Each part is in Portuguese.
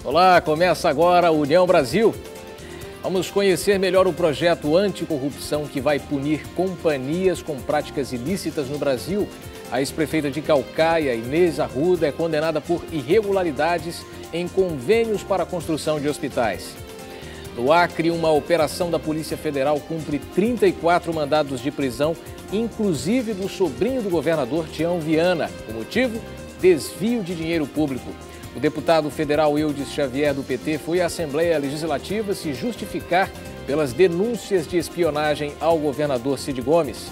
Olá, começa agora o União Brasil. Vamos conhecer melhor o projeto anticorrupção que vai punir companhias com práticas ilícitas no Brasil. A ex-prefeita de Caucaia, Inês Arruda, é condenada por irregularidades em convênios para a construção de hospitais. No Acre, uma operação da Polícia Federal cumpre 34 mandados de prisão, inclusive do sobrinho do governador Tião Viana. O motivo? Desvio de dinheiro público. O deputado federal Eudes Xavier, do PT, foi à Assembleia Legislativa se justificar pelas denúncias de espionagem ao governador Cid Gomes.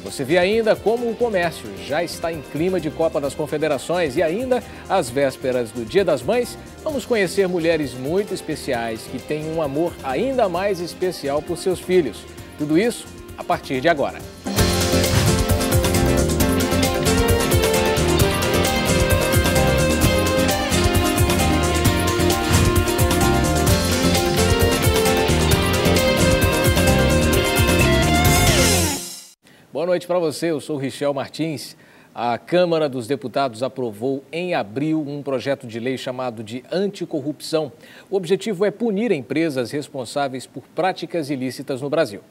Você vê ainda como o comércio já está em clima de Copa das Confederações e ainda, às vésperas do Dia das Mães, vamos conhecer mulheres muito especiais que têm um amor ainda mais especial por seus filhos. Tudo isso a partir de agora. Boa noite para você, eu sou Richel Martins. A Câmara dos Deputados aprovou em abril um projeto de lei chamado de anticorrupção. O objetivo é punir empresas responsáveis por práticas ilícitas no Brasil.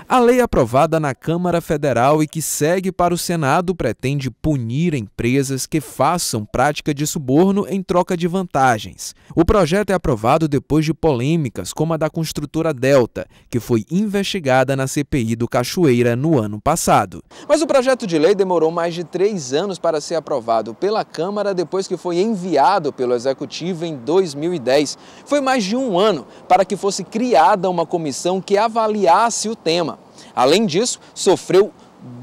A lei aprovada na Câmara Federal e que segue para o Senado pretende punir empresas que façam prática de suborno em troca de vantagens. O projeto é aprovado depois de polêmicas como a da construtora Delta, que foi investigada na CPI do Cachoeira no ano passado. Mas o projeto de lei demorou mais de 3 anos para ser aprovado pela Câmara depois que foi enviado pelo Executivo em 2010. Foi mais de 1 ano para que fosse criada uma comissão que avaliasse o tema. Além disso, sofreu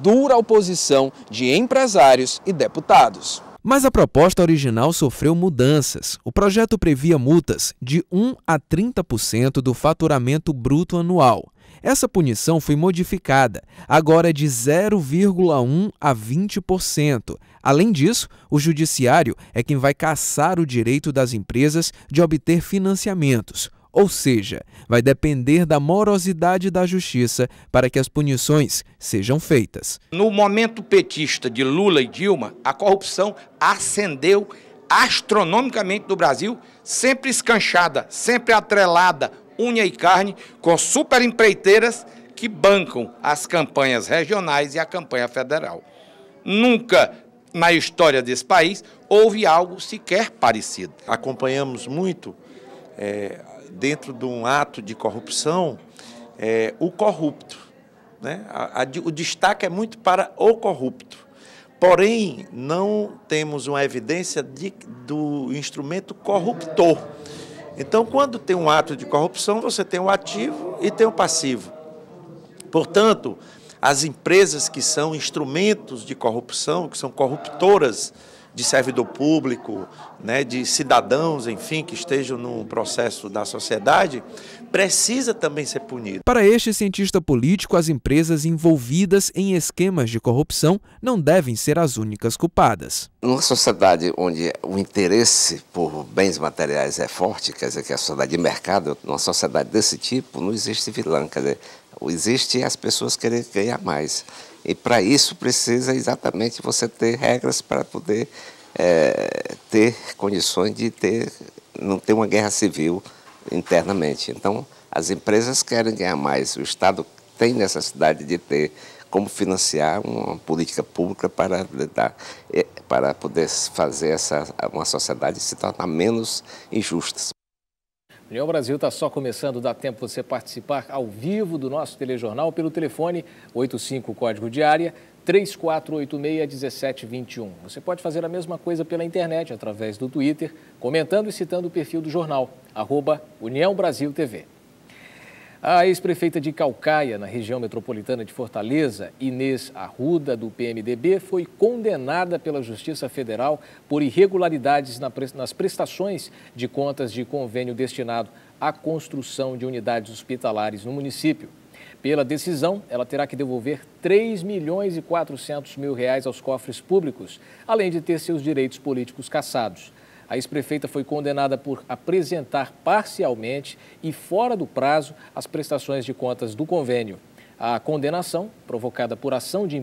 dura oposição de empresários e deputados. Mas a proposta original sofreu mudanças. O projeto previa multas de 1 a 30% do faturamento bruto anual. Essa punição foi modificada, agora é de 0,1 a 20%. Além disso, o Judiciário é quem vai cassar o direito das empresas de obter financiamentos. Ou seja, vai depender da morosidade da Justiça para que as punições sejam feitas. No momento petista de Lula e Dilma, a corrupção ascendeu astronomicamente no Brasil, sempre escanchada, sempre atrelada, unha e carne, com superempreiteiras que bancam as campanhas regionais e a campanha federal. Nunca na história desse país houve algo sequer parecido. Acompanhamos muito dentro de um ato de corrupção, o corrupto, né? O destaque é muito para o corrupto. Porém, não temos uma evidência do instrumento corruptor. Então, quando tem um ato de corrupção, você tem o ativo e tem o passivo. Portanto, as empresas que são instrumentos de corrupção, que são corruptoras de servidor público, né, de cidadãos, enfim, que estejam no processo da sociedade, precisa também ser punido. Para este cientista político, as empresas envolvidas em esquemas de corrupção não devem ser as únicas culpadas. Numa sociedade onde o interesse por bens materiais é forte, quer dizer, que é a sociedade de mercado, numa sociedade desse tipo, não existe vilão, quer dizer, existe as pessoas querem ganhar mais. E para isso precisa exatamente você ter regras para poder ter condições de não ter uma guerra civil internamente. Então, as empresas querem ganhar mais. O Estado tem necessidade de ter como financiar uma política pública para poder fazer uma sociedade se tornar menos injusta. União Brasil está só começando, dá tempo você participar ao vivo do nosso telejornal pelo telefone 85 código de área 3486-1721. Você pode fazer a mesma coisa pela internet, através do Twitter, comentando e citando o perfil do jornal, @União Brasil TV. A ex-prefeita de Caucaia, na região metropolitana de Fortaleza, Inês Arruda, do PMDB, foi condenada pela Justiça Federal por irregularidades nas prestações de contas de convênio destinado à construção de unidades hospitalares no município. Pela decisão, ela terá que devolver R$3.400.000 aos cofres públicos, além de ter seus direitos políticos cassados. A ex-prefeita foi condenada por apresentar parcialmente e fora do prazo as prestações de contas do convênio. A condenação, provocada por ação de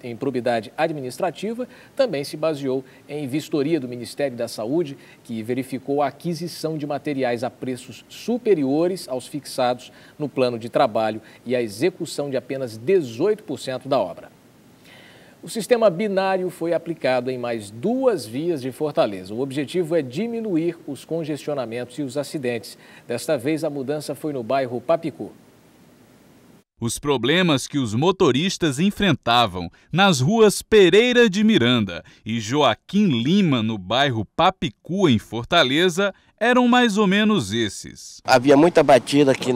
improbidade administrativa, também se baseou em vistoria do Ministério da Saúde, que verificou a aquisição de materiais a preços superiores aos fixados no plano de trabalho e a execução de apenas 18% da obra. O sistema binário foi aplicado em mais 2 vias de Fortaleza. O objetivo é diminuir os congestionamentos e os acidentes. Desta vez, a mudança foi no bairro Papicu. Os problemas que os motoristas enfrentavam nas ruas Pereira de Miranda e Joaquim Lima, no bairro Papicu, em Fortaleza, eram mais ou menos esses. Havia muita batida aqui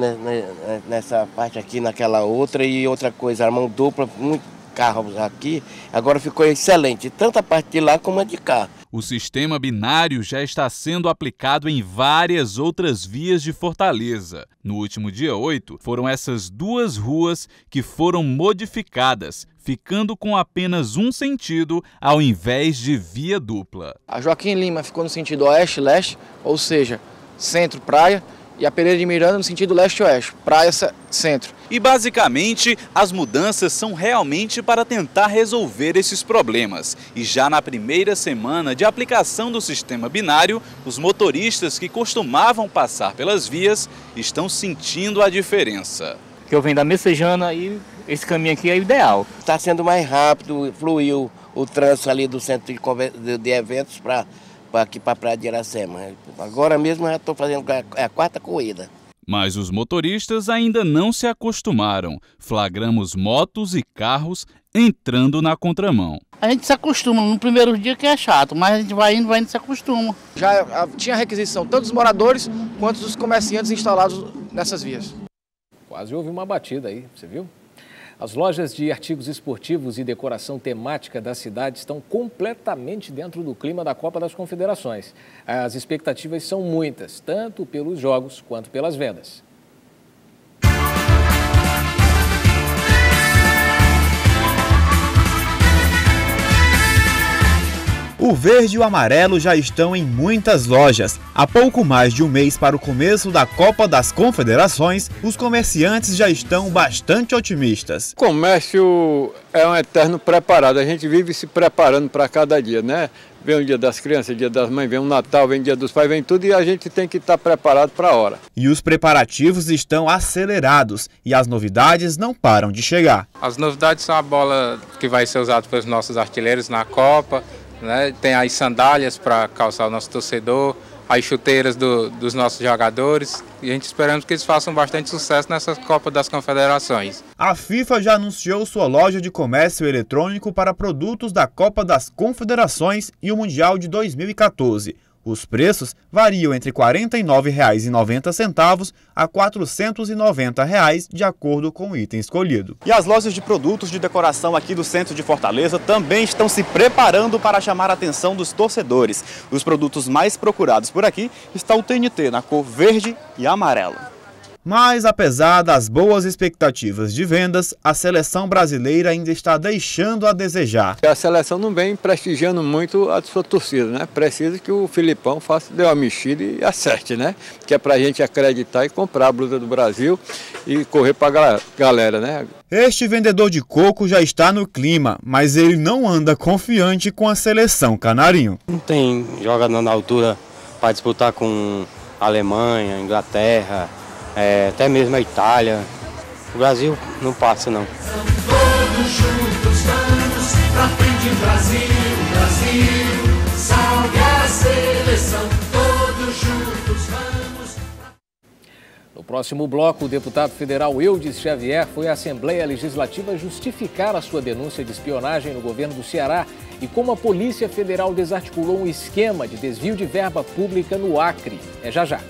nessa parte aqui, naquela outra, e outra coisa, a mão dupla, muito carros aqui, agora ficou excelente, tanto a parte de lá como a de cá. O sistema binário já está sendo aplicado em várias outras vias de Fortaleza. No último dia 8, foram essas 2 ruas que foram modificadas, ficando com apenas um sentido ao invés de via dupla. A Joaquim Lima ficou no sentido oeste-leste, ou seja, centro-praia, e a Pereira de Miranda no sentido leste-oeste, praia-centro. E basicamente, as mudanças são realmente para tentar resolver esses problemas. E já na primeira semana de aplicação do sistema binário, os motoristas que costumavam passar pelas vias estão sentindo a diferença. Que eu venho da Messejana e esse caminho aqui é ideal. Está sendo mais rápido, fluiu o trânsito ali do centro de eventos para aqui para a Praia de Iracema. Agora mesmo eu já estou fazendo a 4ª corrida. Mas os motoristas ainda não se acostumaram. Flagramos motos e carros entrando na contramão. A gente se acostuma, no primeiro dia que é chato, mas a gente vai indo e se acostuma. Já tinha requisição tanto dos moradores quanto dos comerciantes instalados nessas vias. Quase houve uma batida aí, você viu? As lojas de artigos esportivos e decoração temática da cidade estão completamente dentro do clima da Copa das Confederações. As expectativas são muitas, tanto pelos jogos quanto pelas vendas. O verde e o amarelo já estão em muitas lojas. Há pouco mais de um mês para o começo da Copa das Confederações, os comerciantes já estão bastante otimistas. O comércio é um eterno preparado, a gente vive se preparando para cada dia, né? Vem o dia das crianças, dia das mães, vem o Natal, vem o dia dos pais, vem tudo e a gente tem que estar preparado para a hora. E os preparativos estão acelerados e as novidades não param de chegar. As novidades são a bola que vai ser usada pelos nossos artilheiros na Copa, né? Tem as sandálias para calçar o nosso torcedor, as chuteiras dos nossos jogadores, e a gente esperamos que eles façam bastante sucesso nessa Copa das Confederações. A FIFA já anunciou sua loja de comércio eletrônico para produtos da Copa das Confederações e o Mundial de 2014. Os preços variam entre R$ 49,90 a R$ 490, de acordo com o item escolhido. E as lojas de produtos de decoração aqui do centro de Fortaleza também estão se preparando para chamar a atenção dos torcedores. Os produtos mais procurados por aqui está o TNT na cor verde e amarelo. Mas, apesar das boas expectativas de vendas, a seleção brasileira ainda está deixando a desejar. A seleção não vem prestigiando muito a sua torcida, né? Precisa que o Filipão dê uma mexida e acerte, né? Que é pra gente acreditar e comprar a blusa do Brasil e correr pra galera, né? Este vendedor de coco já está no clima, mas ele não anda confiante com a seleção canarinho. Não tem jogador na altura para disputar com a Alemanha, Inglaterra, até mesmo a Itália. O Brasil não passa, não. Todos juntos vamos pra frente, Brasil, Brasil, salve a seleção. Todos juntos vamos. No próximo bloco, o deputado federal Eudes Xavier foi à Assembleia Legislativa justificar a sua denúncia de espionagem no governo do Ceará e como a Polícia Federal desarticulou um esquema de desvio de verba pública no Acre. É já já.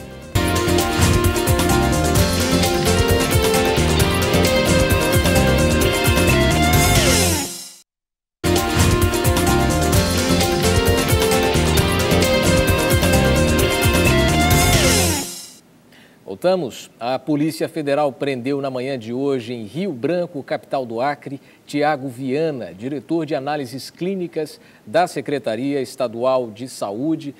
Voltamos. A Polícia Federal prendeu na manhã de hoje, em Rio Branco, capital do Acre, Tiago Viana, diretor de análises clínicas da Secretaria Estadual de Saúde,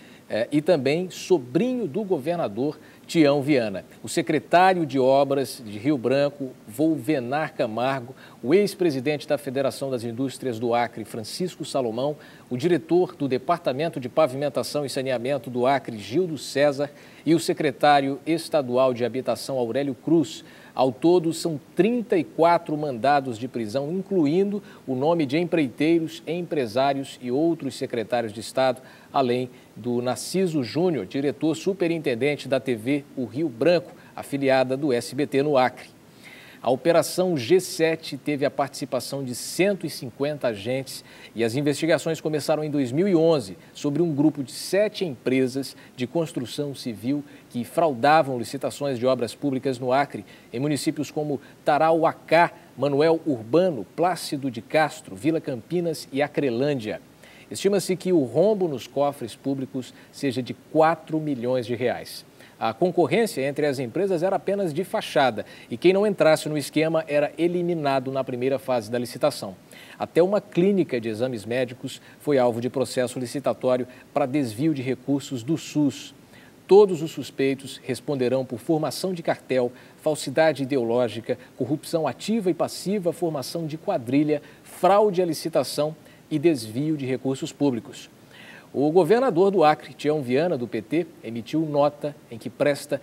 e também sobrinho do governador Tião Viana. O secretário de Obras de Rio Branco, Volvenar Camargo, o ex-presidente da Federação das Indústrias do Acre, Francisco Salomão, o diretor do Departamento de Pavimentação e Saneamento do Acre, Gildo César, e o secretário estadual de Habitação, Aurélio Cruz. Ao todo, são 34 mandados de prisão, incluindo o nome de empreiteiros, empresários e outros secretários de Estado, além do Narciso Júnior, diretor superintendente da TV O Rio Branco, afiliada do SBT no Acre. A Operação G7 teve a participação de 150 agentes e as investigações começaram em 2011 sobre um grupo de 7 empresas de construção civil que fraudavam licitações de obras públicas no Acre, em municípios como Tarauacá, Manuel Urbano, Plácido de Castro, Vila Campinas e Acrelândia. Estima-se que o rombo nos cofres públicos seja de 4 milhões de reais. A concorrência entre as empresas era apenas de fachada e quem não entrasse no esquema era eliminado na primeira fase da licitação. Até uma clínica de exames médicos foi alvo de processo licitatório para desvio de recursos do SUS. Todos os suspeitos responderão por formação de cartel, falsidade ideológica, corrupção ativa e passiva, formação de quadrilha, fraude à licitação e desvio de recursos públicos. O governador do Acre, Tião Viana, do PT, emitiu nota em que presta,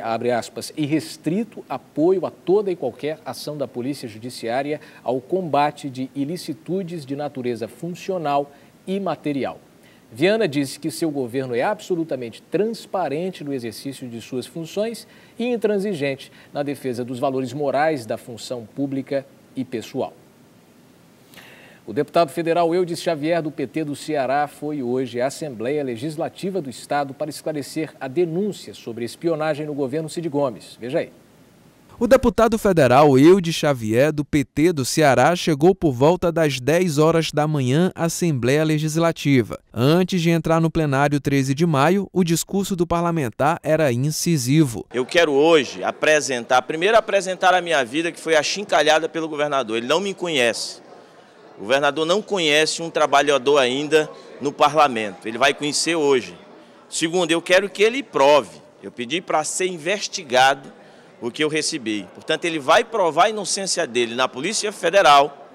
abre aspas, irrestrito apoio a toda e qualquer ação da Polícia Judiciária ao combate de ilicitudes de natureza funcional e material. Viana disse que seu governo é absolutamente transparente no exercício de suas funções e intransigente na defesa dos valores morais da função pública e pessoal. O deputado federal Eudes Xavier, do PT do Ceará, foi hoje à Assembleia Legislativa do Estado para esclarecer a denúncia sobre espionagem no governo Cid Gomes. Veja aí. O deputado federal Eudes Xavier, do PT do Ceará, chegou por volta das 10 horas da manhã à Assembleia Legislativa. Antes de entrar no plenário 13 de maio, o discurso do parlamentar era incisivo. Eu quero hoje primeiro apresentar a minha vida, que foi achincalhada pelo governador. Ele não me conhece. O governador não conhece um trabalhador ainda no parlamento, ele vai conhecer hoje. Segundo, eu quero que ele prove, eu pedi para ser investigado o que eu recebi. Portanto, ele vai provar a inocência dele na Polícia Federal,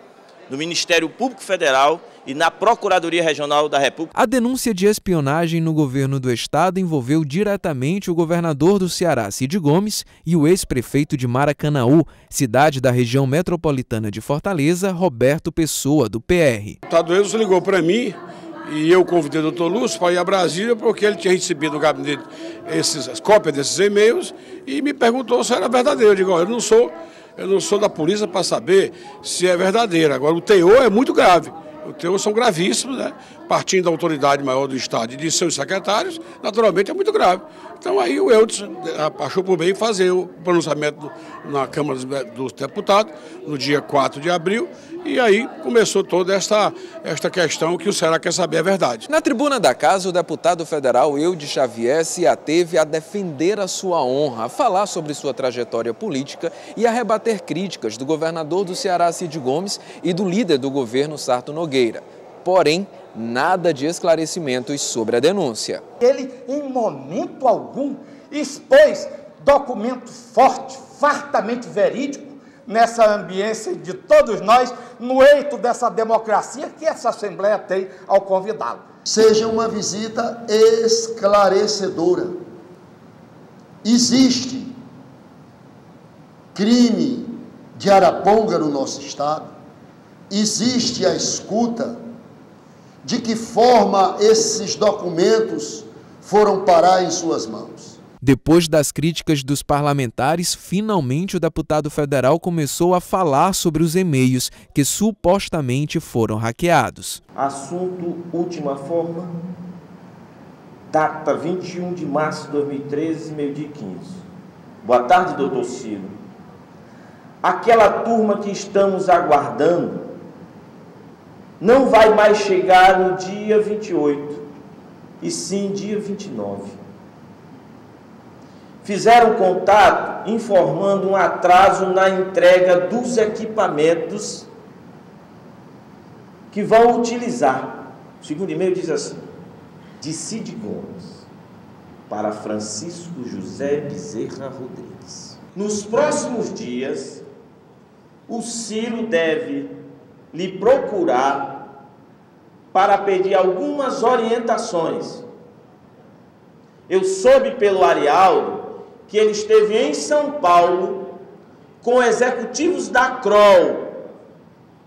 no Ministério Público Federal e na Procuradoria Regional da República. A denúncia de espionagem no governo do estado envolveu diretamente o governador do Ceará, Cid Gomes, e o ex-prefeito de Maracanaú, cidade da região metropolitana de Fortaleza, Roberto Pessoa, do PR. O deputado Eudes ligou para mim e eu convidei o doutor Lúcio para ir a Brasília porque ele tinha recebido no gabinete as cópias desses e-mails e me perguntou se era verdadeiro. Eu digo, eu não sou da polícia para saber se é verdadeiro. Agora, o teor é muito grave. O teor são gravíssimos, né? Partindo da autoridade maior do Estado e de seus secretários, naturalmente é muito grave. Então aí o Eudes achou por bem fazer o pronunciamento na Câmara dos Deputados, no dia 4 de abril, e aí começou toda esta questão que o Ceará quer saber a verdade. Na tribuna da casa, o deputado federal Eudes Xavier se ateve a defender a sua honra, a falar sobre sua trajetória política e a rebater críticas do governador do Ceará, Cid Gomes, e do líder do governo, Sarto Nogueira. Porém, nada de esclarecimentos sobre a denúncia. Ele, em momento algum, expôs documento forte, fartamente verídico, nessa ambiência de todos nós, no eito dessa democracia que essa Assembleia tem ao convidá-lo. Seja uma visita esclarecedora. Existe crime de araponga no nosso Estado? Existe a escuta? De que forma esses documentos foram parar em suas mãos? Depois das críticas dos parlamentares, finalmente o deputado federal começou a falar sobre os e-mails que supostamente foram hackeados. Assunto última forma, data 21 de março de 2013, meio-dia 15. Boa tarde, doutor Ciro. Aquela turma que estamos aguardando não vai mais chegar no dia 28, e sim dia 29. Fizeram contato informando um atraso na entrega dos equipamentos que vão utilizar. O segundo e-mail diz assim: de Cid Gomes para Francisco José Bezerra Rodrigues. Nos próximos dias, o Ciro deve lhe procurar para pedir algumas orientações. Eu soube pelo Arialdo que ele esteve em São Paulo com executivos da CROL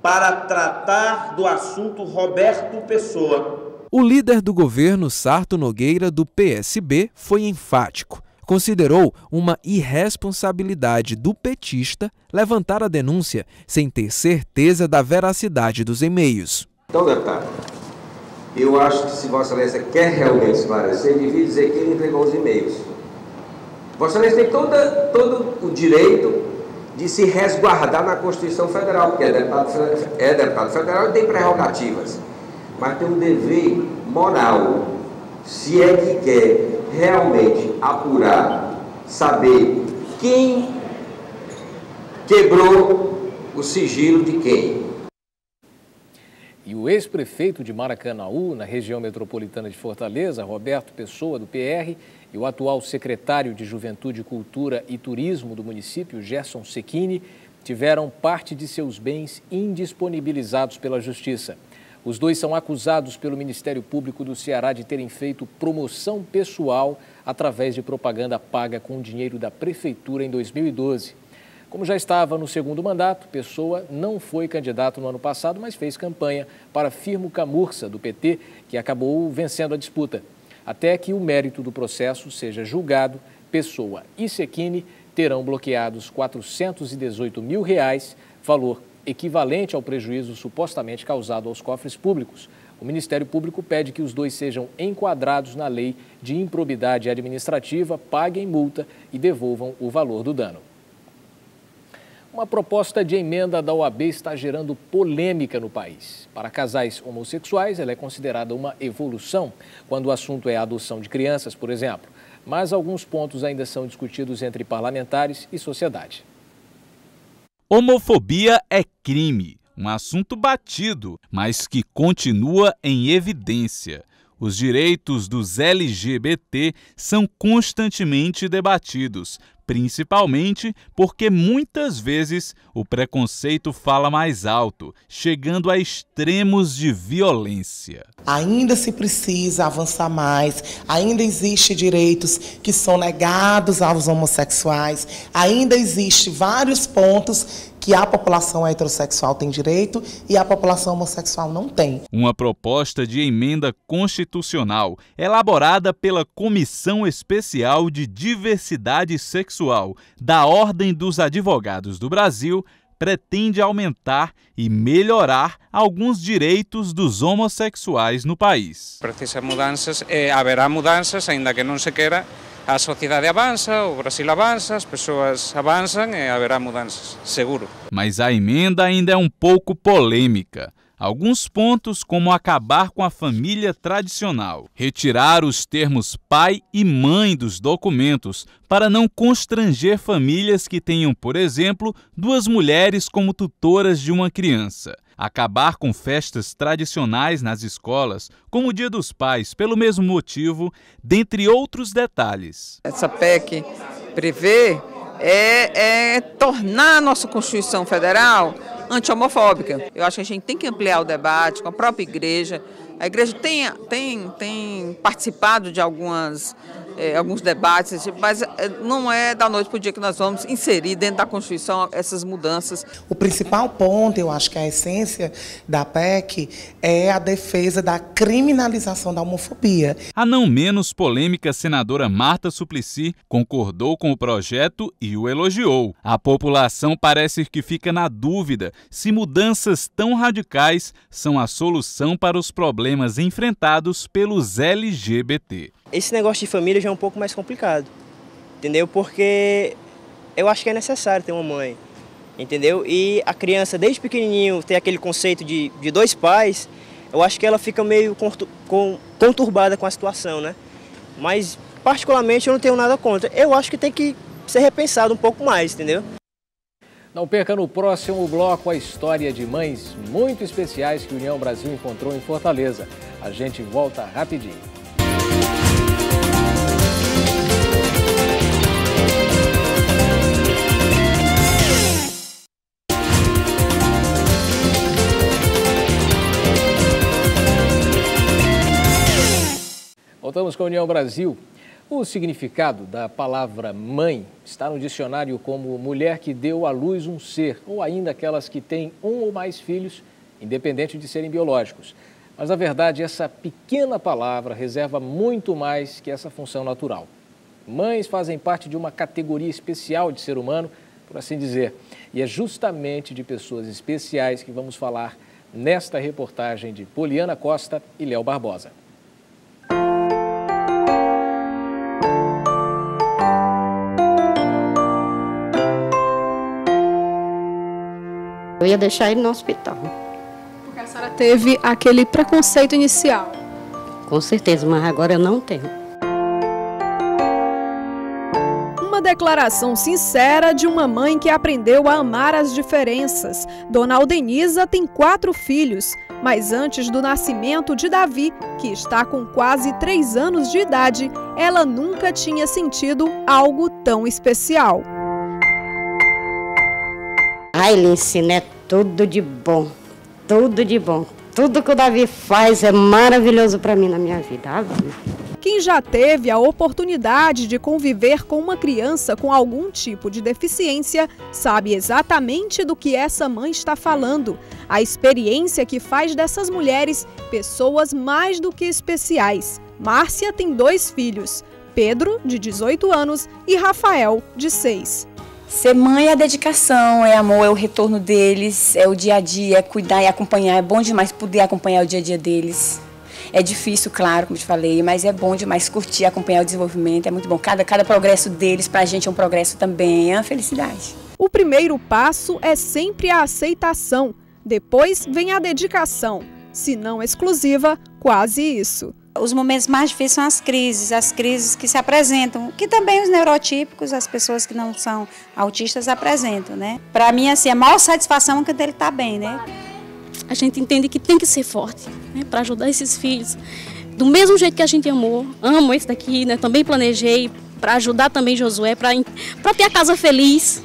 para tratar do assunto Roberto Pessoa. O líder do governo, Sarto Nogueira, do PSB, foi enfático. Considerou uma irresponsabilidade do petista levantar a denúncia sem ter certeza da veracidade dos e-mails. Então, deputado, eu acho que se Vossa Excelência quer realmente esclarecer, devia dizer que ele entregou os e-mails. Vossa Excelência tem todo o direito de se resguardar na Constituição Federal, porque é deputado federal e tem prerrogativas, mas tem um dever moral, se é que quer realmente apurar, saber quem quebrou o sigilo de quem. E o ex-prefeito de Maracanaú, na região metropolitana de Fortaleza, Roberto Pessoa, do PR, e o atual secretário de Juventude, Cultura e Turismo do município, Gerson Secchini, tiveram parte de seus bens indisponibilizados pela Justiça. Os dois são acusados pelo Ministério Público do Ceará de terem feito promoção pessoal através de propaganda paga com dinheiro da Prefeitura em 2012. Como já estava no segundo mandato, Pessoa não foi candidato no ano passado, mas fez campanha para Firmo Camurça, do PT, que acabou vencendo a disputa. Até que o mérito do processo seja julgado, Pessoa e Secchini terão bloqueados R$ 418 mil, valor equivalente ao prejuízo supostamente causado aos cofres públicos. O Ministério Público pede que os dois sejam enquadrados na lei de improbidade administrativa, paguem multa e devolvam o valor do dano. Uma proposta de emenda da OAB está gerando polêmica no país. Para casais homossexuais, ela é considerada uma evolução quando o assunto é a adoção de crianças, por exemplo. Mas alguns pontos ainda são discutidos entre parlamentares e sociedade. Homofobia é crime, um assunto batido, mas que continua em evidência. Os direitos dos LGBT são constantemente debatidos, principalmente porque muitas vezes o preconceito fala mais alto, chegando a extremos de violência. Ainda se precisa avançar mais, ainda existem direitos que são negados aos homossexuais, ainda existem vários pontos que a população heterossexual tem direito e a população homossexual não tem. Uma proposta de emenda constitucional elaborada pela Comissão Especial de Diversidade Sexual da Ordem dos Advogados do Brasil pretende aumentar e melhorar alguns direitos dos homossexuais no país. Precisa mudanças, haverá mudanças, ainda que não se queira. A sociedade avança, o Brasil avança, as pessoas avançam e haverá mudanças, seguro. Mas a emenda ainda é um pouco polêmica. Alguns pontos, como acabar com a família tradicional, retirar os termos pai e mãe dos documentos para não constranger famílias que tenham, por exemplo, duas mulheres como tutoras de uma criança. Acabar com festas tradicionais nas escolas, como o Dia dos Pais, pelo mesmo motivo, dentre outros detalhes. Essa PEC prevê tornar a nossa Constituição Federal anti-homofóbica. Eu acho que a gente tem que ampliar o debate com a própria igreja. A igreja tem participado de alguns debates, mas não é da noite para o dia que nós vamos inserir dentro da Constituição essas mudanças. O principal ponto, eu acho que a essência da PEC é a defesa da criminalização da homofobia. A não menos polêmica senadora Marta Suplicy concordou com o projeto e o elogiou. A população parece que fica na dúvida se mudanças tão radicais são a solução para os problemas enfrentados pelos LGBT. Esse negócio de família já é um pouco mais complicado, entendeu? Porque eu acho que é necessário ter uma mãe, entendeu? E a criança, desde pequenininho, ter aquele conceito de dois pais, eu acho que ela fica meio conturbada com a situação, né? Mas, particularmente, eu não tenho nada contra. Eu acho que tem que ser repensado um pouco mais, entendeu? Não perca no próximo bloco a história de mães muito especiais que a União Brasil encontrou em Fortaleza. A gente volta rapidinho. Vamos com a União Brasil. O significado da palavra mãe está no dicionário como mulher que deu à luz um ser, ou ainda aquelas que têm um ou mais filhos, independente de serem biológicos. Mas, na verdade, essa pequena palavra reserva muito mais que essa função natural. Mães fazem parte de uma categoria especial de ser humano, por assim dizer. E é justamente de pessoas especiais que vamos falar nesta reportagem de Poliana Costa e Léo Barbosa. Eu ia deixar ele no hospital. Porque a senhora teve aquele preconceito inicial. Com certeza, mas agora eu não tenho. Uma declaração sincera de uma mãe que aprendeu a amar as diferenças. Dona Aldenisa tem 4 filhos, mas antes do nascimento de Davi, que está com quase 3 anos de idade, ela nunca tinha sentido algo tão especial. Ai, Lincina, é tudo de bom, tudo de bom. Tudo que o Davi faz é maravilhoso para mim na minha vida. Quem já teve a oportunidade de conviver com uma criança com algum tipo de deficiência sabe exatamente do que essa mãe está falando. A experiência que faz dessas mulheres pessoas mais do que especiais. Márcia tem 2 filhos, Pedro, de 18 anos, e Rafael, de 6. Ser mãe é dedicação, é amor, é o retorno deles, é o dia a dia, é cuidar e acompanhar. É bom demais poder acompanhar o dia a dia deles. É difícil, claro, como eu te falei, mas é bom demais curtir, acompanhar o desenvolvimento. É muito bom. Cada progresso deles, pra gente, é um progresso também, é uma felicidade. O primeiro passo é sempre a aceitação. Depois vem a dedicação. Se não exclusiva, quase isso. Os momentos mais difíceis são as crises que se apresentam, que também os neurotípicos, as pessoas que não são autistas apresentam, né? Para mim, assim, a maior satisfação é quando ele está bem, né? A gente entende que tem que ser forte, né, para ajudar esses filhos. Do mesmo jeito que a gente amou, amo esse daqui, né? Também planejei para ajudar também Josué, para ter a casa feliz.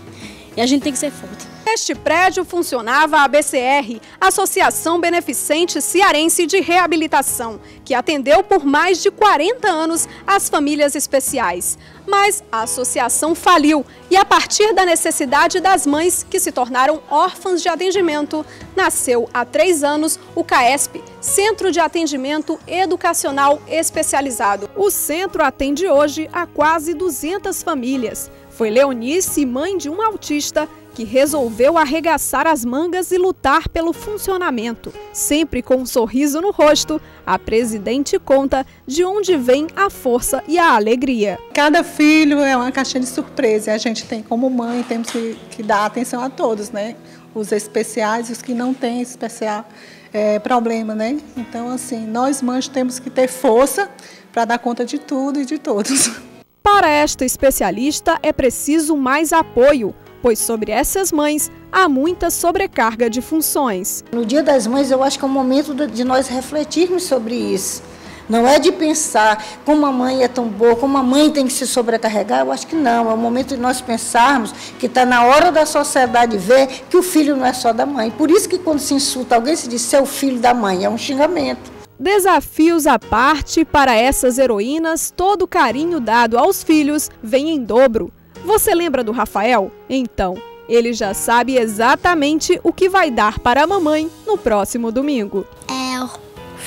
E a gente tem que ser forte. Neste prédio funcionava a ABCR, Associação Beneficente Cearense de Reabilitação, que atendeu por mais de 40 anos as famílias especiais. Mas a associação faliu e, a partir da necessidade das mães que se tornaram órfãs de atendimento, nasceu há 3 anos o CAESP, Centro de Atendimento Educacional Especializado. O centro atende hoje a quase 200 famílias. Foi Leonice, mãe de um autista, que resolveu arregaçar as mangas e lutar pelo funcionamento. Sempre com um sorriso no rosto, a presidente conta de onde vem a força e a alegria. Cada filho é uma caixinha de surpresa e a gente tem como mãe, temos que dar atenção a todos, né? Os especiais e os que não têm especial problema, né? Então, assim, nós mães temos que ter força para dar conta de tudo e de todos. Para esta especialista é preciso mais apoio, pois sobre essas mães há muita sobrecarga de funções. No Dia das Mães eu acho que é o momento de nós refletirmos sobre isso. Não é de pensar como a mãe é tão boa, como a mãe tem que se sobrecarregar, eu acho que não. É o momento de nós pensarmos que está na hora da sociedade ver que o filho não é só da mãe. Por isso que quando se insulta alguém, se diz ser o filho da mãe, é um xingamento. Desafios à parte, para essas heroínas, todo o carinho dado aos filhos vem em dobro. Você lembra do Rafael? Então, ele já sabe exatamente o que vai dar para a mamãe no próximo domingo. É o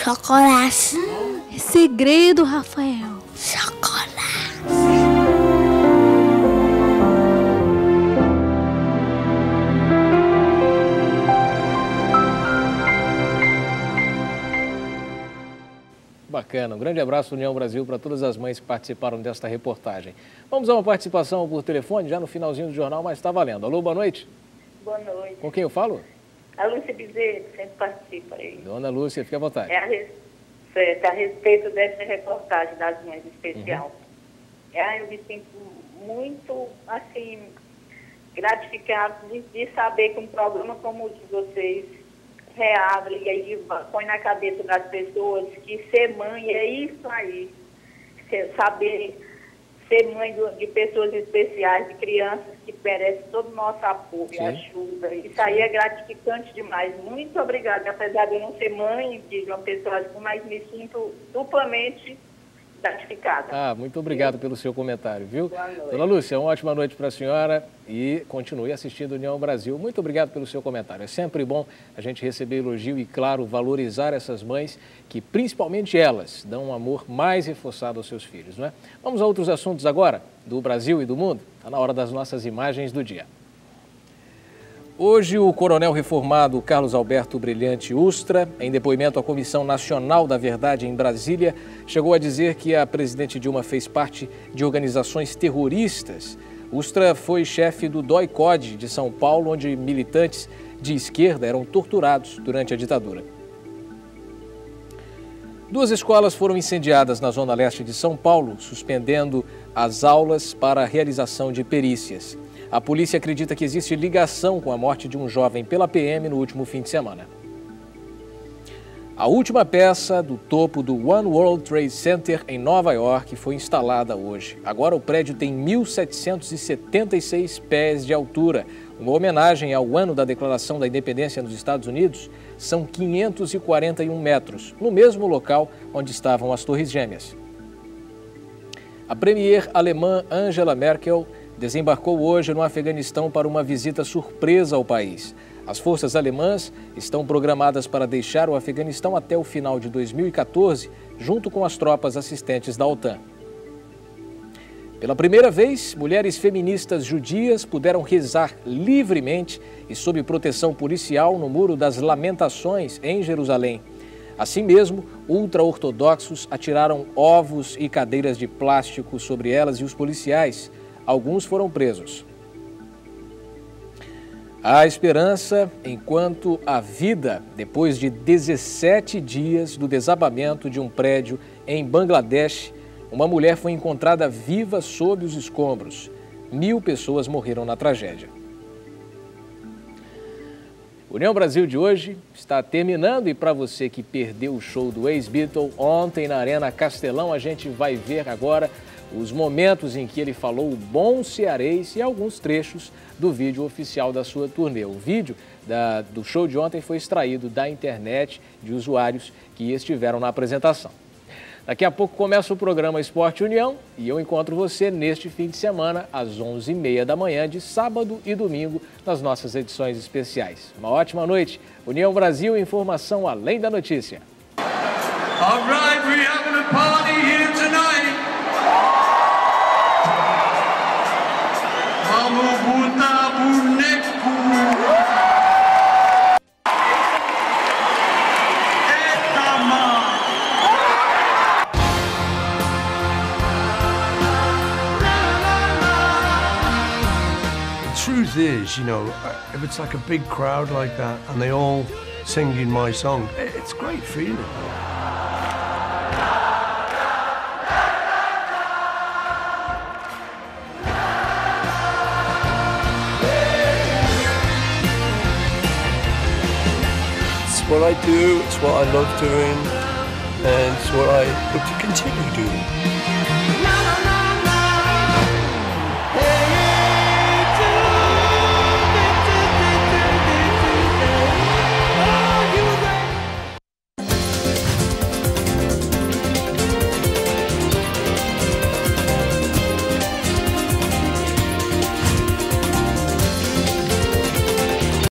chocolate. É segredo, Rafael. Chocolate. Bacana, um grande abraço União Brasil para todas as mães que participaram desta reportagem. Vamos a uma participação por telefone, já no finalzinho do jornal, mas está valendo. Alô, boa noite. Boa noite. Com quem eu falo? A Lúcia Bezerra, que sempre participa aí. Dona Lúcia, fique à vontade. Certo, a respeito dessa reportagem das mães especial. Eu me sinto muito, assim, gratificado de saber que um programa como o de vocês reabre e aí põe na cabeça das pessoas que ser mãe é isso aí. Saber ser mãe de pessoas especiais, de crianças que merecem todo o nosso apoio e ajuda. Isso aí é gratificante demais. Muito obrigada. Apesar de eu não ser mãe de uma pessoa assim, mas me sinto duplamente gratificada. Muito obrigado pelo seu comentário, viu? Dona Lúcia, uma ótima noite para a senhora e continue assistindo União Brasil. Muito obrigado pelo seu comentário. É sempre bom a gente receber elogio e, claro, valorizar essas mães que, principalmente elas, dão um amor mais reforçado aos seus filhos, não é? Vamos a outros assuntos agora, do Brasil e do mundo. Está na hora das nossas imagens do dia. Hoje, o coronel reformado Carlos Alberto Brilhante Ustra, em depoimento à Comissão Nacional da Verdade em Brasília, chegou a dizer que a presidente Dilma fez parte de organizações terroristas. Ustra foi chefe do DOI-CODE de São Paulo, onde militantes de esquerda eram torturados durante a ditadura. 2 escolas foram incendiadas na zona leste de São Paulo, suspendendo as aulas para a realização de perícias. A polícia acredita que existe ligação com a morte de um jovem pela PM no último fim de semana. A última peça do topo do One World Trade Center em Nova York foi instalada hoje. Agora o prédio tem 1.776 pés de altura. Uma homenagem ao ano da Declaração da Independência nos Estados Unidos, são 541 metros, no mesmo local onde estavam as Torres Gêmeas. A premier alemã Angela Merkel desembarcou hoje no Afeganistão para uma visita surpresa ao país. As forças alemãs estão programadas para deixar o Afeganistão até o final de 2014, junto com as tropas assistentes da OTAN. Pela primeira vez, mulheres feministas judias puderam rezar livremente e sob proteção policial no Muro das Lamentações, em Jerusalém. Assim mesmo, ultra-ortodoxos atiraram ovos e cadeiras de plástico sobre elas e os policiais. Alguns foram presos. Há esperança enquanto há vida, depois de 17 dias do desabamento de um prédio em Bangladesh, uma mulher foi encontrada viva sob os escombros. 1.000 pessoas morreram na tragédia. União Brasil de hoje está terminando e para você que perdeu o show do ex-Beatle ontem na Arena Castelão, a gente vai ver agora os momentos em que ele falou o bom cearense e alguns trechos do vídeo oficial da sua turnê. O vídeo do show de ontem foi extraído da internet de usuários que estiveram na apresentação. Daqui a pouco começa o programa Esporte União e eu encontro você neste fim de semana às 11h30 da manhã de sábado e domingo nas nossas edições especiais. Uma ótima noite. União Brasil, informação além da notícia. All right, we're having a party here tonight. Vamos botar boneco. Eita, mano. The truth is, you know, if it's like a big crowd like that and they all singing my song, it's a great feeling. It's what I do, it's what I love doing, and it's what I hope to continue doing.